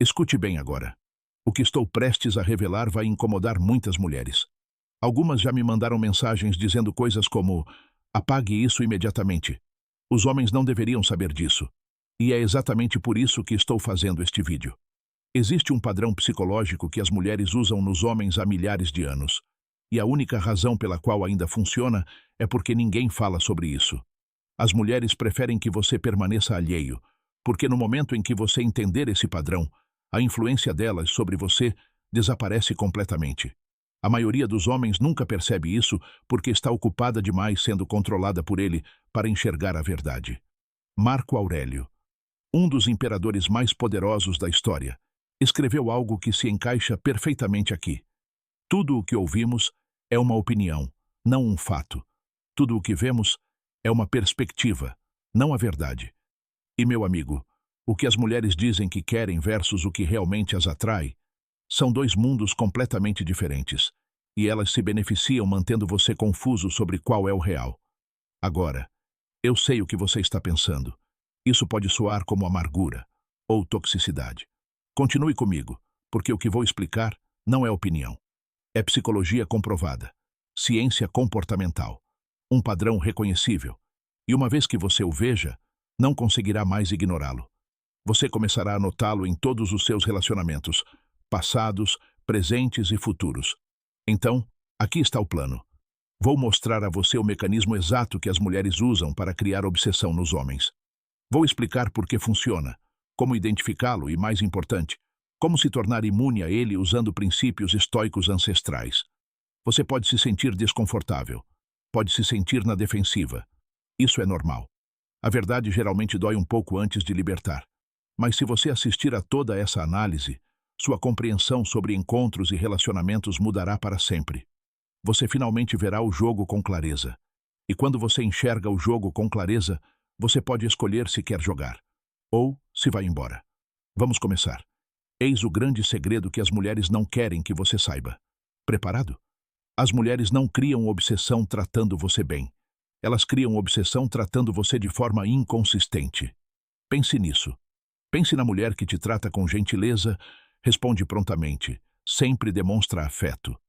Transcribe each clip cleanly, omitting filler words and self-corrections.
Escute bem agora. O que estou prestes a revelar vai incomodar muitas mulheres. Algumas já me mandaram mensagens dizendo coisas como: apague isso imediatamente. Os homens não deveriam saber disso. E é exatamente por isso que estou fazendo este vídeo. Existe um padrão psicológico que as mulheres usam nos homens há milhares de anos. E a única razão pela qual ainda funciona é porque ninguém fala sobre isso. As mulheres preferem que você permaneça alheio, porque no momento em que você entender esse padrão, a influência delas sobre você desaparece completamente. A maioria dos homens nunca percebe isso porque está ocupada demais sendo controlada por ele para enxergar a verdade. Marco Aurélio, um dos imperadores mais poderosos da história, escreveu algo que se encaixa perfeitamente aqui. Tudo o que ouvimos é uma opinião, não um fato. Tudo o que vemos é uma perspectiva, não a verdade. E, meu amigo, o que as mulheres dizem que querem versus o que realmente as atrai são dois mundos completamente diferentes, e elas se beneficiam mantendo você confuso sobre qual é o real. Agora, eu sei o que você está pensando. Isso pode soar como amargura ou toxicidade. Continue comigo, porque o que vou explicar não é opinião. É psicologia comprovada, ciência comportamental, um padrão reconhecível, e uma vez que você o veja, não conseguirá mais ignorá-lo. Você começará a notá-lo em todos os seus relacionamentos, passados, presentes e futuros. Então, aqui está o plano. Vou mostrar a você o mecanismo exato que as mulheres usam para criar obsessão nos homens. Vou explicar por que funciona, como identificá-lo e, mais importante, como se tornar imune a ele usando princípios estoicos ancestrais. Você pode se sentir desconfortável, pode se sentir na defensiva. Isso é normal. A verdade geralmente dói um pouco antes de libertar. Mas se você assistir a toda essa análise, sua compreensão sobre encontros e relacionamentos mudará para sempre. Você finalmente verá o jogo com clareza. E quando você enxerga o jogo com clareza, você pode escolher se quer jogar, ou se vai embora. Vamos começar. Eis o grande segredo que as mulheres não querem que você saiba. Preparado? As mulheres não criam obsessão tratando você bem. Elas criam obsessão tratando você de forma inconsistente. Pense nisso. Pense na mulher que te trata com gentileza, responde prontamente, sempre demonstra afeto.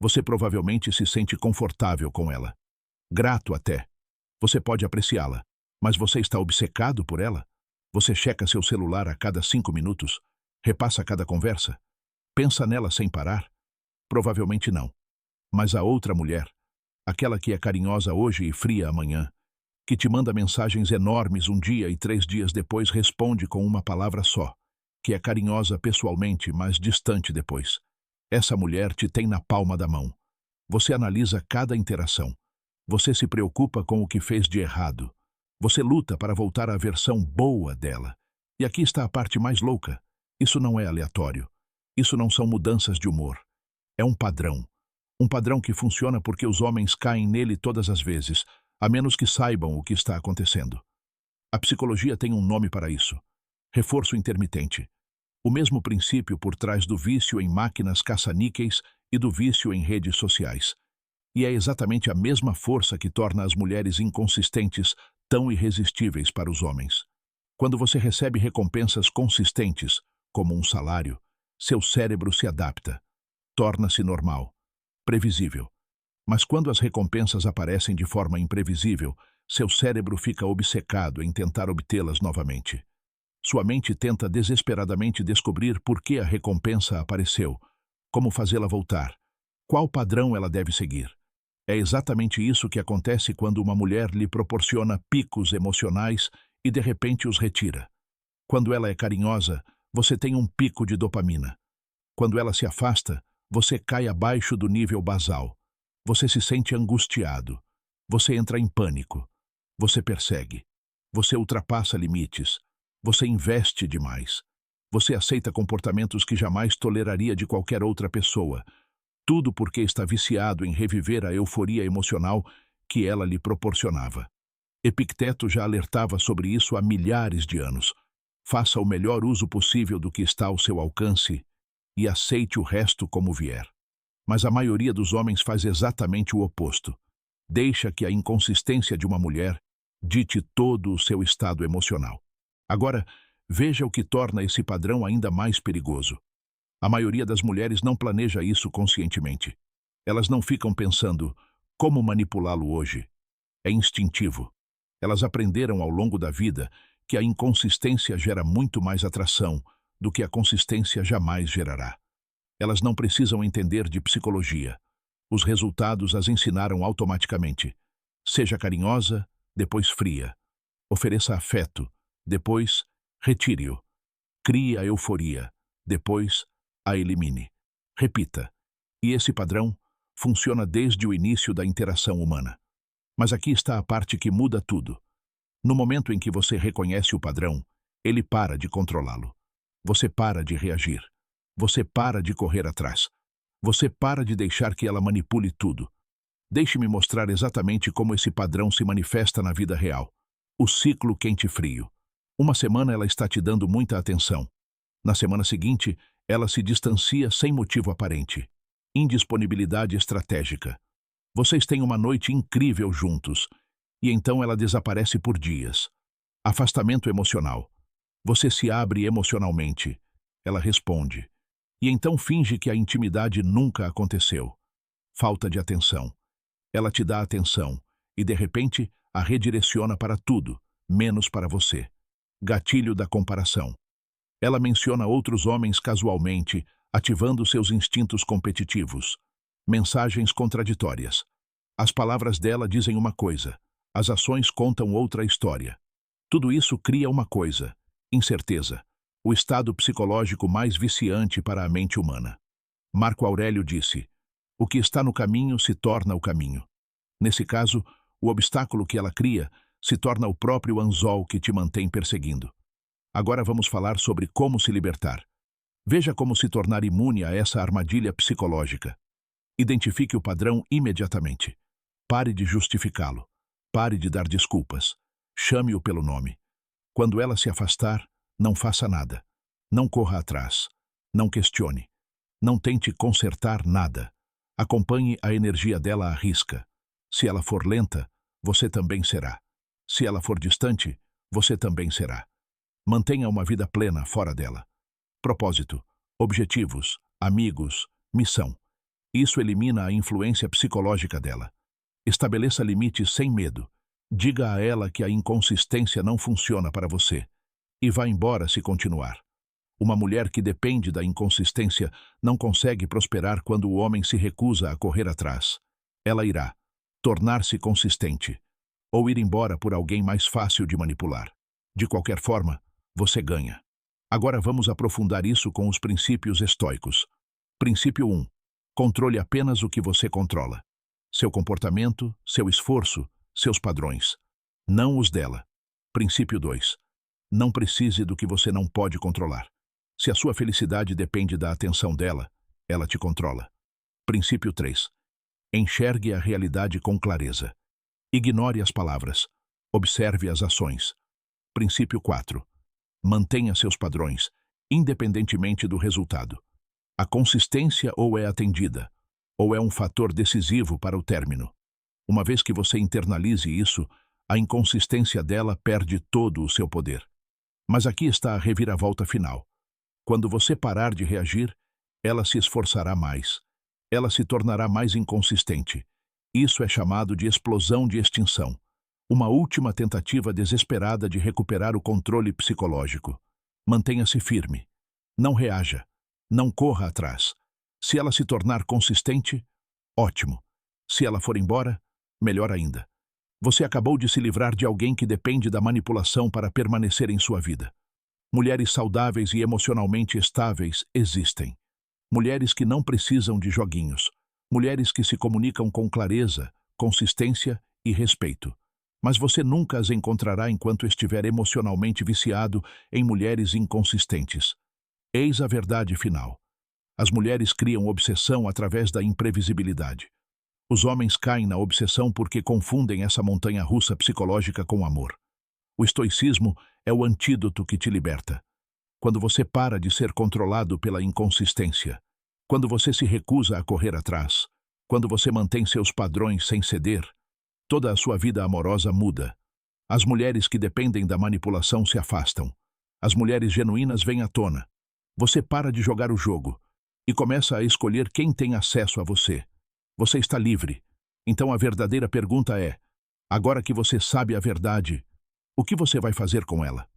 Você provavelmente se sente confortável com ela. Grato até. Você pode apreciá-la, mas você está obcecado por ela? Você checa seu celular a cada 5 minutos? Repassa cada conversa? Pensa nela sem parar? Provavelmente não. Mas a outra mulher, aquela que é carinhosa hoje e fria amanhã, que te manda mensagens enormes um dia e 3 dias depois responde com uma palavra só, que é carinhosa pessoalmente, mas distante depois. Essa mulher te tem na palma da mão. Você analisa cada interação. Você se preocupa com o que fez de errado. Você luta para voltar à versão boa dela. E aqui está a parte mais louca. Isso não é aleatório. Isso não são mudanças de humor. É um padrão. Um padrão que funciona porque os homens caem nele todas as vezes, a menos que saibam o que está acontecendo. A psicologia tem um nome para isso: reforço intermitente. O mesmo princípio por trás do vício em máquinas caça-níqueis e do vício em redes sociais. E é exatamente a mesma força que torna as mulheres inconsistentes tão irresistíveis para os homens. Quando você recebe recompensas consistentes, como um salário, seu cérebro se adapta, torna-se normal, previsível. Mas quando as recompensas aparecem de forma imprevisível, seu cérebro fica obcecado em tentar obtê-las novamente. Sua mente tenta desesperadamente descobrir por que a recompensa apareceu, como fazê-la voltar, qual padrão ela deve seguir. É exatamente isso que acontece quando uma mulher lhe proporciona picos emocionais e de repente os retira. Quando ela é carinhosa, você tem um pico de dopamina. Quando ela se afasta, você cai abaixo do nível basal. Você se sente angustiado. Você entra em pânico. Você persegue. Você ultrapassa limites. Você investe demais. Você aceita comportamentos que jamais toleraria de qualquer outra pessoa. Tudo porque está viciado em reviver a euforia emocional que ela lhe proporcionava. Epicteto já alertava sobre isso há milhares de anos. Faça o melhor uso possível do que está ao seu alcance e aceite o resto como vier. Mas a maioria dos homens faz exatamente o oposto. Deixa que a inconsistência de uma mulher dite todo o seu estado emocional. Agora, Veja o que torna esse padrão ainda mais perigoso. A maioria das mulheres não planeja isso conscientemente. Elas não ficam pensando como manipulá-lo hoje. É instintivo. Elas aprenderam ao longo da vida que a inconsistência gera muito mais atração do que a consistência jamais gerará. Elas não precisam entender de psicologia. Os resultados as ensinaram automaticamente. Seja carinhosa, depois fria. Ofereça afeto, depois retire-o. Crie a euforia, depois a elimine. Repita. E esse padrão funciona desde o início da interação humana. Mas aqui está a parte que muda tudo. No momento em que você reconhece o padrão, ele para de controlá-lo. Você para de reagir. Você para de correr atrás. Você para de deixar que ela manipule tudo. Deixe-me mostrar exatamente como esse padrão se manifesta na vida real. O ciclo quente-frio. Uma semana ela está te dando muita atenção. Na semana seguinte, ela se distancia sem motivo aparente. Indisponibilidade estratégica. Vocês têm uma noite incrível juntos, e então ela desaparece por dias. Afastamento emocional. Você se abre emocionalmente. Ela responde. E então finge que a intimidade nunca aconteceu. Falta de atenção. Ela te dá atenção, e de repente a redireciona para tudo, menos para você. Gatilho da comparação. Ela menciona outros homens casualmente, ativando seus instintos competitivos. Mensagens contraditórias. As palavras dela dizem uma coisa, as ações contam outra história. Tudo isso cria uma coisa: incerteza, o estado psicológico mais viciante para a mente humana. Marco Aurélio disse: o que está no caminho se torna o caminho. Nesse caso, o obstáculo que ela cria se torna o próprio anzol que te mantém perseguindo. Agora vamos falar sobre como se libertar. Veja como se tornar imune a essa armadilha psicológica. Identifique o padrão imediatamente. Pare de justificá-lo. Pare de dar desculpas. Chame-o pelo nome. Quando ela se afastar, não faça nada. Não corra atrás. Não questione. Não tente consertar nada. Acompanhe a energia dela à risca. Se ela for lenta, você também será. Se ela for distante, você também será. Mantenha uma vida plena fora dela. Propósito, objetivos, amigos, missão. Isso elimina a influência psicológica dela. Estabeleça limites sem medo. Diga a ela que a inconsistência não funciona para você. E vá embora se continuar. Uma mulher que depende da inconsistência não consegue prosperar quando o homem se recusa a correr atrás. Ela irá tornar-se consistente ou ir embora por alguém mais fácil de manipular. De qualquer forma, você ganha. Agora vamos aprofundar isso com os princípios estoicos. Princípio 1. Controle apenas o que você controla. Seu comportamento, seu esforço, seus padrões. Não os dela. Princípio 2. Não precise do que você não pode controlar. Se a sua felicidade depende da atenção dela, ela te controla. Princípio 3. Enxergue a realidade com clareza. Ignore as palavras. Observe as ações. Princípio 4. Mantenha seus padrões, independentemente do resultado. A consistência ou é atendida, ou é um fator decisivo para o término. Uma vez que você internalize isso, a inconsistência dela perde todo o seu poder. Mas aqui está a reviravolta final. Quando você parar de reagir, ela se esforçará mais. Ela se tornará mais inconsistente. Isso é chamado de explosão de extinção. Uma última tentativa desesperada de recuperar o controle psicológico. Mantenha-se firme. Não reaja. Não corra atrás. Se ela se tornar consistente, ótimo. Se ela for embora, melhor ainda. Você acabou de se livrar de alguém que depende da manipulação para permanecer em sua vida. Mulheres saudáveis e emocionalmente estáveis existem. Mulheres que não precisam de joguinhos. Mulheres que se comunicam com clareza, consistência e respeito. Mas você nunca as encontrará enquanto estiver emocionalmente viciado em mulheres inconsistentes. Eis a verdade final. As mulheres criam obsessão através da imprevisibilidade. Os homens caem na obsessão porque confundem essa montanha-russa psicológica com amor. O estoicismo é o antídoto que te liberta. Quando você para de ser controlado pela inconsistência, quando você se recusa a correr atrás, quando você mantém seus padrões sem ceder, toda a sua vida amorosa muda. As mulheres que dependem da manipulação se afastam. As mulheres genuínas vêm à tona. Você para de jogar o jogo e começa a escolher quem tem acesso a você. Você está livre. Então a verdadeira pergunta é: agora que você sabe a verdade, o que você vai fazer com ela?